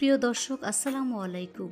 প্রিয় দর্শক, আসসালামু আলাইকুম।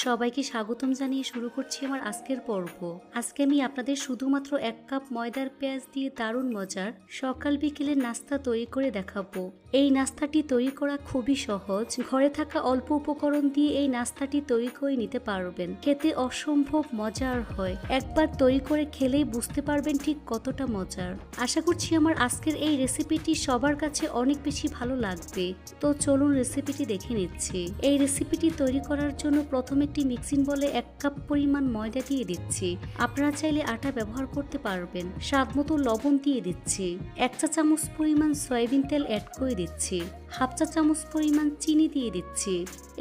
সবাইকে স্বাগতম জানিয়ে শুরু করছি আমার আজকের পর্ব। আজকে আমি আপনাদের শুধুমাত্র 1 কাপ ময়দার পেঁয়াজ দিয়ে দারুণ মজার সকাল বিকেলের নাস্তা তৈরি করে দেখাবো। এই নাস্তাটি তৈরি করা খুবই সহজ। ঘরে থাকা অল্প উপকরণ দিয়ে এই নাস্তাটি তৈরি করে নিতে পারবেন। খেতে অসম্ভব মজার হয়। একবার তৈরি করে খেলেই বুঝতে পারবেন ঠিক কতটা মজার। আশা করছি আমার আজকের এই রেসিপিটি সবার কাছে অনেক বেশি ভালো লাগবে। তো চলুন রেসিপিটি দেখে নিচ্ছি। এই রেসিপিটি তৈরি করার জন্য প্রথমে একটি মিক্সিং বলে 1 কাপ পরিমাণ ময়দা দিয়ে দিচ্ছি। আপনারা চাইলে আটা ব্যবহার করতে পারবেন। স্বাদ মতো লবণ দিয়ে দিচ্ছি। 1 চা চামচ পরিমাণ সয়াবিন তেল অ্যাড করে দিচ্ছি। হাফ চা চামচ পরিমাণ চিনি দিয়ে দিচ্ছি।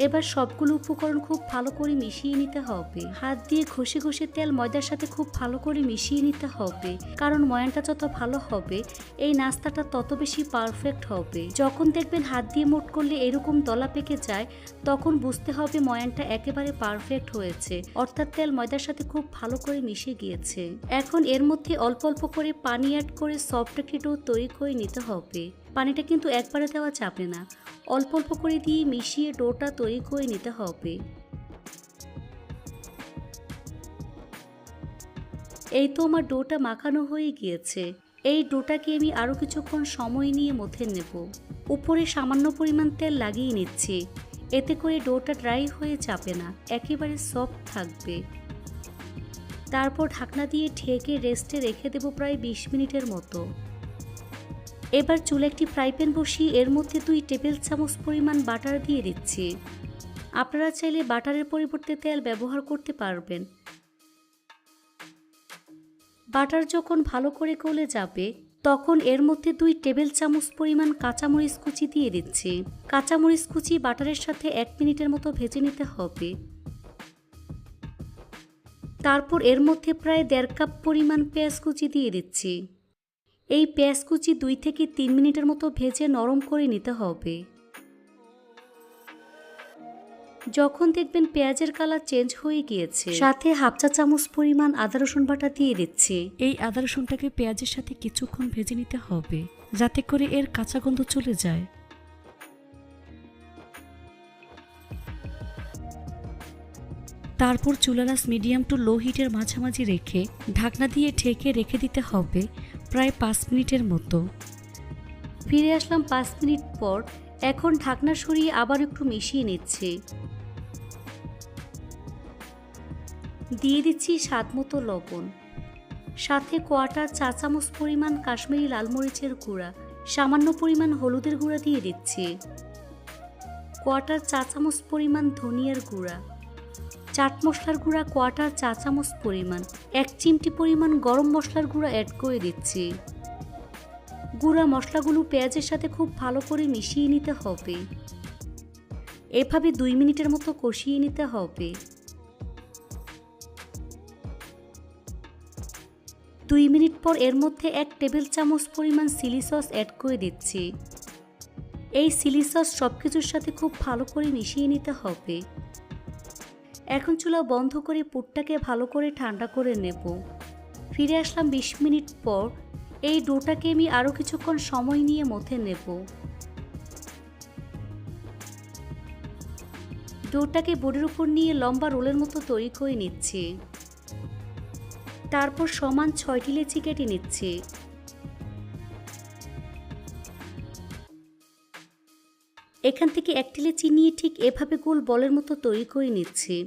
এবার সবগুলো উপকরণ খুব ভালো করে মিশিয়ে নিতে হবে। হাত দিয়ে ঘষে ঘষে তেল ময়দার সাথে খুব ভালো করে মিশিয়ে নিতে হবে, কারণ ময়ানটা যত ভালো হবে এই নাস্তাটা তত বেশি পারফেক্ট হবে। যখন দেখবেন হাত দিয়ে মোট করলে এরকম দলা পেকে যায়, তখন বুঝতে হবে ময়ানটা একেবারে পারফেক্ট হয়েছে, অর্থাৎ তেল ময়দার সাথে খুব ভালো করে মিশে গিয়েছে। এখন এর মধ্যে অল্প অল্প করে পানি অ্যাড করে সফট একটি ডো তৈরি করে নিতে হবে। পানিটা কিন্তু একবারে দেওয়া যাবে না, অল্প অল্প করে দিয়ে মিশিয়ে ডোটা তৈরি করে নিতে হবে। এই তো আমার ডোটা মাখানো হয়ে গিয়েছে। এই ডোটাকে আমি আরও কিছুক্ষণ সময় নিয়ে মথে নেব। উপরে সামান্য পরিমাণ তেল লাগিয়ে নিচ্ছি, এতে করে ডোটা ড্রাই হয়ে যাবে না, একেবারে সফট থাকবে। তারপর ঢাকনা দিয়ে ঢেকে রেস্টে রেখে দেব প্রায় 20 মিনিটের মতো। এবার চুলে একটি ফ্রাই প্যান বসিয়ে এর মধ্যে 2 টেবিল চামচ পরিমাণ বাটার দিয়ে দিচ্ছি। আপনারা চাইলে বাটারের পরিবর্তে তেল ব্যবহার করতে পারবেন। বাটার যখন ভালো করে গলে যাবে, তখন এর মধ্যে 2 টেবিল চামচ পরিমাণ কাঁচামরিচ কুচি দিয়ে দিচ্ছি। কাঁচামরিচ কুচি বাটারের সাথে 1 মিনিটের মতো ভেজে নিতে হবে। তারপর এর মধ্যে প্রায় 1.5 কাপ পরিমাণ পেঁয়াজ কুচি দিয়ে দিচ্ছি। এই পেঁয়াজ কুচি 2 থেকে 3 মিনিটের মতো ভেজে নরম করে নিতে হবে। যখন দেখবেন পেঁয়াজের কালার চেঞ্জ হয়ে গিয়েছে, সাথে হাফ চা চামচ পরিমাণ আদা রসুন বাটা দিয়ে দিচ্ছি। এই আদা রসুনটাকে পেঁয়াজের সাথে কিছুক্ষণ ভেজে নিতে হবে, যাতে করে এর কাঁচা গন্ধ চলে যায়। তারপর চুলার আঁচ মিডিয়াম টু লো হিটের মাঝামাঝি রেখে ঢাকনা দিয়ে ঢেকে রেখে দিতে হবে প্রায় 5 মিনিটের মতো। ফিরে আসলাম 5 মিনিট পর। এখন ঢাকনা সরিয়ে আবার একটু মিশিয়ে নিচ্ছি। দিয়ে দিচ্ছি স্বাদ মতো লবণ, সাথে 1/4 চা চামচ পরিমাণ কাশ্মীরি লাল মরিচের গুঁড়া, সামান্য পরিমাণ হলুদের গুঁড়া দিয়ে দিচ্ছি। 1/4 চা চামচ পরিমাণ ধনিয়ার গুঁড়া, চাট মশলার গুঁড়া 1/4 চা চামচ পরিমাণ, 1 চিমটি পরিমাণ গরম মশলার গুঁড়া অ্যাড করে দিচ্ছি। গুঁড়া মশলাগুলো পেঁয়াজের সাথে খুব ভালো করে মিশিয়ে নিতে হবে। এভাবে 2 মিনিটের মতো কষিয়ে নিতে হবে। 2 মিনিট পর এর মধ্যে 1 টেবিল চামচ পরিমাণ চিলি সস অ্যাড করে দিচ্ছি। এই চিলি সস সবকিছুর সাথে খুব ভালো করে মিশিয়ে নিতে হবে। এখন চুলা বন্ধ করে পুরটাকে ভালো করে ঠান্ডা করে নেব। ফিরে আসলাম 20 মিনিট পর। এই ডোটাকে আমি আরও কিছুক্ষণ সময় নিয়ে মথে নেব। ডোটাকে বোর্ডের উপর নিয়ে লম্বা রোলের মতো তৈরি করে নিচ্ছি। তারপর সমান 6টি লেচি কেটে নিচ্ছি। এখান থেকে 1টি লেচি নিয়ে ঠিক এভাবে গোল বলের মতো তৈরি করে নিচ্ছি।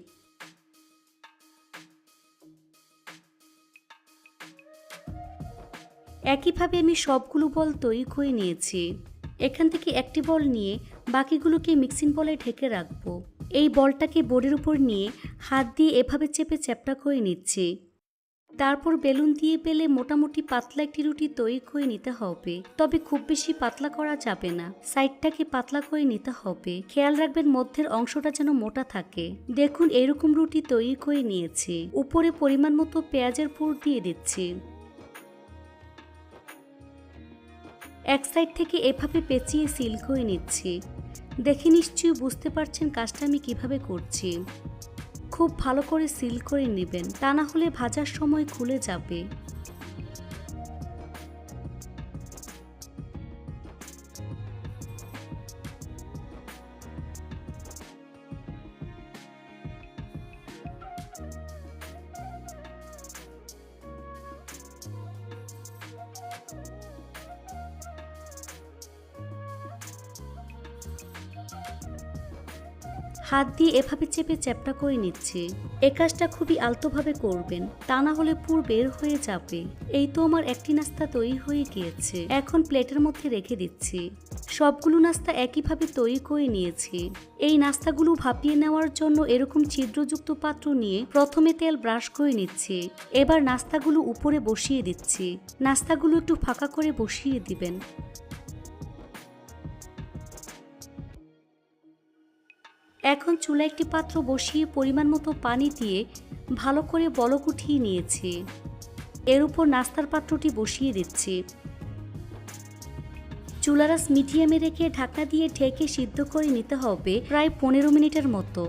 একইভাবে আমি সবগুলো বল তৈরি করে নিয়েছি। এখান থেকে একটি বল নিয়ে বাকিগুলোকে মিক্সিং বলে ঢেকে রাখবো। এই বলটাকে বোর্ডের উপর নিয়ে হাত দিয়ে এভাবে চেপে চ্যাপ্টা করে নিচ্ছি। তারপর বেলুন দিয়ে বেলে মোটামুটি পাতলা একটি রুটি তৈরি করে নিতে হবে, তবে খুব বেশি পাতলা করা যাবে না। সাইডটাকে পাতলা করে নিতে হবে। খেয়াল রাখবেন মধ্যের অংশটা যেন মোটা থাকে। দেখুন এরকম রুটি তৈরি করে নিয়েছি। উপরে পরিমাণ মতো পেঁয়াজের পুর দিয়ে দিচ্ছি। এক সাইড থেকে এভাবে পেঁচিয়ে সিল করে নিচ্ছি। দেখে নিশ্চয়ই বুঝতে পারছেন কাজটা আমি কিভাবে করছি। খুব ভালো করে সিল করে নেবেন, তা না হলে ভাজার সময় খুলে যাবে। হাত দিয়ে এভাবে চেপে চ্যাপ্টা করে নিচ্ছি। এ কাজটা খুবই আলতোভাবে করবেন, তা না হলে পুর বের হয়ে যাবে। এই তো আমার একটি নাস্তা তৈরি হয়ে গিয়েছে। এখন প্লেটের মধ্যে রেখে দিচ্ছি। সবগুলো নাস্তা একইভাবে তৈরি করে নিয়েছি। এই নাস্তাগুলো ভাপিয়ে নেওয়ার জন্য এরকম ছিদ্রযুক্ত পাত্র নিয়ে প্রথমে তেল ব্রাশ করে নিচ্ছি। এবার নাস্তাগুলো উপরে বসিয়ে দিচ্ছি। নাস্তাগুলো একটু ফাঁকা করে বসিয়ে দিবেন। এখন চুলায় একটি পাত্র বসিয়ে পরিমাণ মতো পানি দিয়ে ভালো করে বলক উঠিয়ে নিয়েছি। এর উপর নাস্তার পাত্রটি বসিয়ে দিচ্ছি। চুলার আঁচ মিডিয়ামে রেখে ঢাকনা দিয়ে ঢেকে সিদ্ধ করে নিতে হবে প্রায় 15 মিনিটের মতো।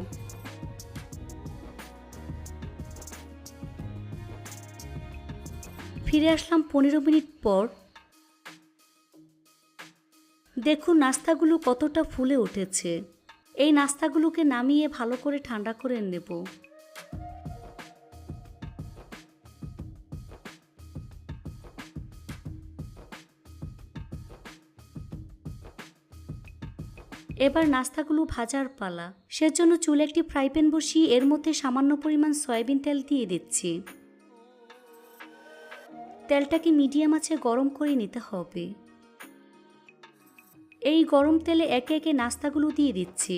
ফিরে আসলাম 15 মিনিট পর। দেখুন নাস্তাগুলো কতটা ফুলে উঠেছে। এই নাস্তাগুলোকে নামিয়ে ভালো করে ঠান্ডা করে নেব। এবার নাস্তাগুলো ভাজার পালা। সেজন্য চুলে একটি ফ্রাই প্যান বসিয়ে এর মধ্যে সামান্য পরিমাণ সয়াবিন তেল দিয়ে দিচ্ছি। তেলটাকে মিডিয়াম আঁচে গরম করে নিতে হবে। এই গরম তেলে একে একে নাস্তাগুলো দিয়ে দিচ্ছি।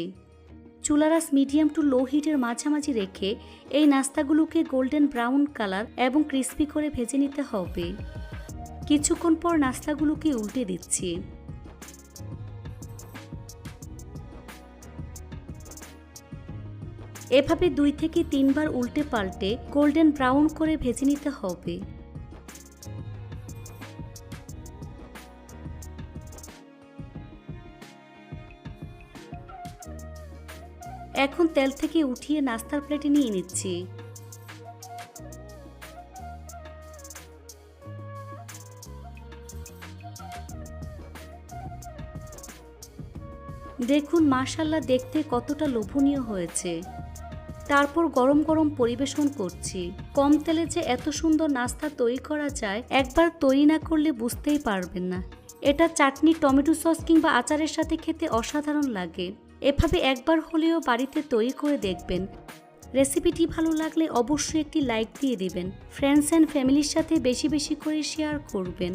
চুলার আঁচ মিডিয়াম টু লো হিটের মাঝামাঝি রেখে এই নাস্তাগুলোকে গোল্ডেন ব্রাউন কালার এবং ক্রিস্পি করে ভেজে নিতে হবে। কিছুক্ষণ পর নাস্তাগুলোকে উল্টে দিচ্ছি। এভাবে 2 থেকে 3 বার উল্টে পাল্টে গোল্ডেন ব্রাউন করে ভেজে নিতে হবে। এখন তেল থেকে উঠিয়ে নাস্তার প্লেটে নিয়ে নিচ্ছি। দেখুন মাশাআল্লাহ দেখতে কতটা লোভনীয় হয়েছে। তারপর গরম গরম পরিবেশন করছি। কম তেলে যে এত সুন্দর নাস্তা তৈরি করা যায় একবার তৈরি না করলে বুঝতেই পারবেন না। এটা চাটনি, টমেটো সস কিংবা আচারের সাথে খেতে অসাধারণ লাগে। এভাবে একবার হলেও বাড়িতে তৈরি করে দেখবেন। রেসিপিটি ভালো লাগলে অবশ্যই একটি লাইক দিয়ে দিবেন। ফ্রেন্ডস অ্যান্ড ফ্যামিলির সাথে বেশি বেশি করে শেয়ার করবেন।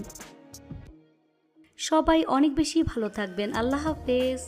সবাই অনেক বেশি ভালো থাকবেন। আল্লাহ হাফেজ।